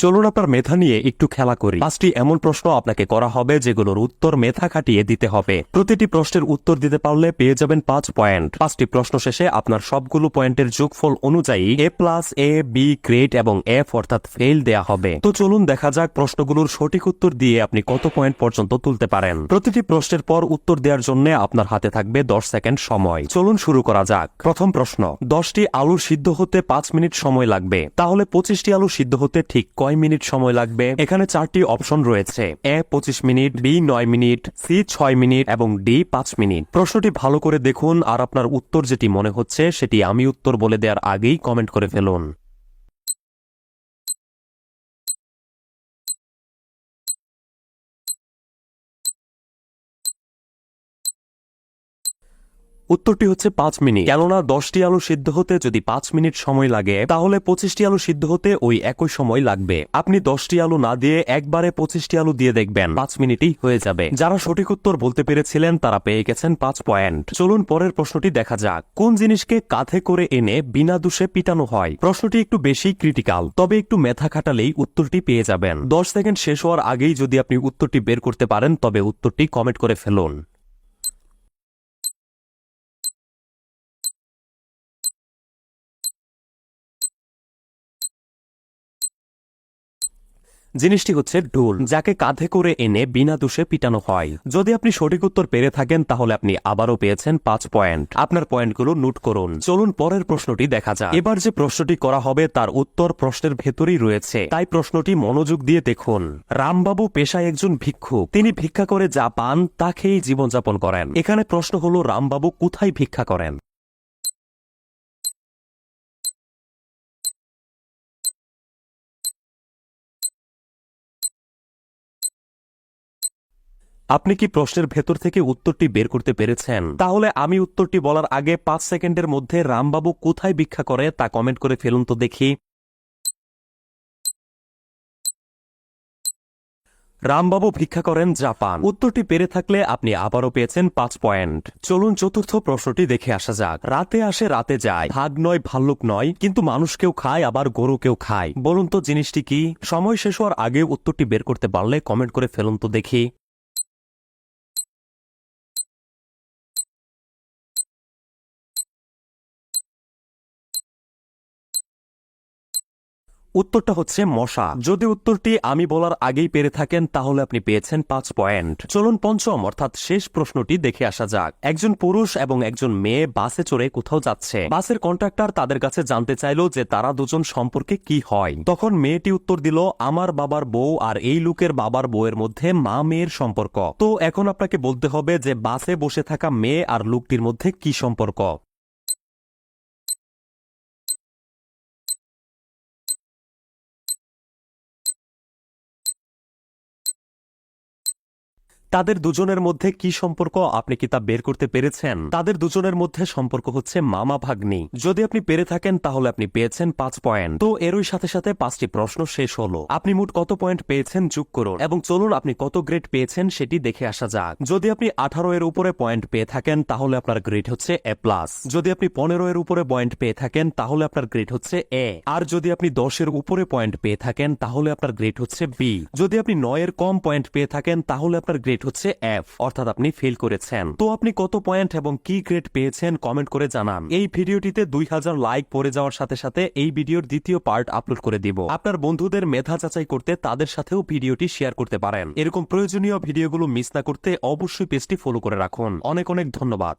চলুন আপনার মেধা নিয়ে একটু খেলা করি। 5টি এমন প্রশ্ন আপনাকে করা হবে যেগুলোর উত্তর মেধা খাটিয়ে দিতে হবে। প্রতিটি প্রশ্নের উত্তর দিতে পারলে পেয়ে যাবেন 5 পয়েন্ট। 5টি প্রশ্ন শেষে আপনার সবগুলো পয়েন্টের যোগফল অনুযায়ী A+, B গ্রেড এবং F অর্থাৎ ফেল দেয়া হবে। তো চলুন দেখা যাক প্রশ্নগুলোর সঠিক উত্তর দিয়ে আপনি কত পয়েন্ট পর্যন্ত তুলতে পারেন। প্রতিটি প্রশ্নের পর উত্তর দেওয়ার জন্য আপনার হাতে থাকবে 10 সেকেন্ড সময়। চলুন শুরু করা যাক। প্রথম প্রশ্ন, 10টি আলু সিদ্ধ হতে 5 মিনিট সময় লাগবে, তাহলে 25টি আলু সিদ্ধ হতে ঠিক কয় মিনিট সময় লাগবে? এখানে 4টি অপশন রয়েছে, A 25 minute, B 9 minute, C 6 minute এবং D 5 মিনিট। প্রশ্নটি ভালো করে দেখুন আর আপনার উত্তর যেটি মনে হচ্ছে সেটি আমি উত্তর বলে দেওয়ার আগেই কমেন্ট করে ফেলুন। উত্তরটি হচ্ছে 5 মিনিট। কেননা 10টি আলু সিদ্ধ হতে যদি 5 মিনিট সময় লাগে তাহলে 25টি আলু সিদ্ধ হতে ওই একই সময় লাগবে। আপনি 10টি আলু না দিয়ে একবারে 25টি আলু দিয়ে দেখবেন 5 মিনিটেই হয়ে যাবে। যারা সঠিক উত্তর বলতে পেরেছিলেন তারা পেয়ে গেছেন 5 পয়েন্ট। চলুন পরের প্রশ্নটি দেখা যাক। কোন জিনিসকে কাঁধে করে এনে বিনা দোষে পিটানো হয়? প্রশ্নটি একটু বেশি ক্রিটিক্যাল, তবে একটু মেধা খাটালেই উত্তরটি পেয়ে যাবেন। 10 সেকেন্ড শেষ হওয়ার আগেই যদি আপনি উত্তরটি বের করতে পারেন তবে উত্তরটি কমেন্ট করে ফেলুন। জিনিসটি হচ্ছে ঢোল, যাকে কাঁধে করে এনে বিনা দোষে পিটানো হয়। যদি আপনি সঠিক উত্তর পেরে থাকেন তাহলে আপনি আবারও পেয়েছেন 5 পয়েন্ট। আপনার পয়েন্টগুলো নোট করুন। চলুন পরের প্রশ্নটি দেখা যাক। এবার যে প্রশ্নটি করা হবে তার উত্তর প্রশ্নের ভেতরেই রয়েছে, তাই প্রশ্নটি মনোযোগ দিয়ে দেখুন। রামবাবু পেশায় একজন ভিক্ষুক, তিনি ভিক্ষা করে যা পান তা খেয়েই জীবনযাপন করেন। এখানে প্রশ্ন হলো রামবাবু কোথায় ভিক্ষা করেন? আপনি কি প্রশ্নের ভেতর থেকে উত্তরটি বের করতে পেরেছেন? তাহলে আমি উত্তরটি বলার আগে 5 সেকেন্ডের মধ্যে রামবাবু কোথায় ভিক্ষা করে তা কমেন্ট করে ফেলুন তো দেখি। রামবাবু ভিক্ষা করেন জাপান। উত্তরটি পেরে থাকলে আপনি আবারও পেয়েছেন 5 পয়েন্ট। চলুন চতুর্থ প্রশ্নটি দেখে আসা যাক। রাতে আসে রাতে যায়, ভাগ নয় ভাল্লুক নয়, কিন্তু মানুষকেও খায় আবার গরুকেও খায়। বলুন তো জিনিসটি কি? সময় শেষ হওয়ার আগে উত্তরটি বের করতে পারলে কমেন্ট করে ফেলুন তো দেখি। উত্তরটা হচ্ছে মশা। যদি উত্তরটি আমি বলার আগেই পেরে থাকেন তাহলে আপনি পেয়েছেন 5 পয়েন্ট। চলুন পঞ্চম অর্থাৎ শেষ প্রশ্নটি দেখে আসা যাক। একজন পুরুষ এবং একজন মেয়ে বাসে চড়ে কোথাও যাচ্ছে। বাসের কন্ট্রাক্টর তাদের কাছে জানতে চাইল যে তারা দুজন সম্পর্কে কি হয়। তখন মেয়েটি উত্তর দিল, আমার বাবার বউ আর এই লোকের বাবার বউয়ের মধ্যে মা মেয়ের সম্পর্ক। তো এখন আপনাকে বলতে হবে যে বাসে বসে থাকা মেয়ে আর লোকটির মধ্যে কি সম্পর্ক। তাদের দুজনের মধ্যে কি সম্পর্ক আপনি কি তা বের করতে পেরেছেন? তাদের দুজনের মধ্যে সম্পর্ক হচ্ছে মামা ভাগ্নি। যদি আপনি পেরে থাকেন তাহলে আপনি পেয়েছেন 5 পয়েন্ট। তো এরই সাথে সাথে 5টি প্রশ্ন শেষ হলো। আপনি মোট কত পয়েন্ট পেয়েছেন যোগ করুন এবং চলুন আপনি কত গ্রেড পেয়েছেন সেটি দেখে আসা যাক। যদি আপনি 18 এর উপরে পয়েন্ট পেয়ে থাকেন তাহলে আপনার গ্রেড হচ্ছে A+। যদি আপনি 15 এর উপরে পয়েন্ট পেয়ে থাকেন তাহলে আপনার গ্রেড হচ্ছে A। আর যদি আপনি 10 এর উপরে পয়েন্ট পেয়ে থাকেন তাহলে আপনার গ্রেড হচ্ছে B। যদি আপনি 9 এর কম পয়েন্ট পেয়ে থাকেন তাহলে আপনার গ্রেড হচ্ছে F, অর্থাৎ আপনি ফেল করেছেন। তো আপনি কত পয়েন্ট এবং কি গ্রেড পেয়েছেন কমেন্ট করে জানান। এই ভিডিওটিতে 2000 লাইক পড়ে যাওয়ার সাথে সাথে এই ভিডিওর দ্বিতীয় পার্ট আপলোড করে দিব। আপনার বন্ধুদের মেধা যাচাই করতে তাদের সাথেও ভিডিওটি শেয়ার করতে পারেন। এরকম প্রয়োজনীয় ভিডিওগুলো মিস না করতে অবশ্যই পেজটি ফলো করে রাখুন। অনেক অনেক ধন্যবাদ।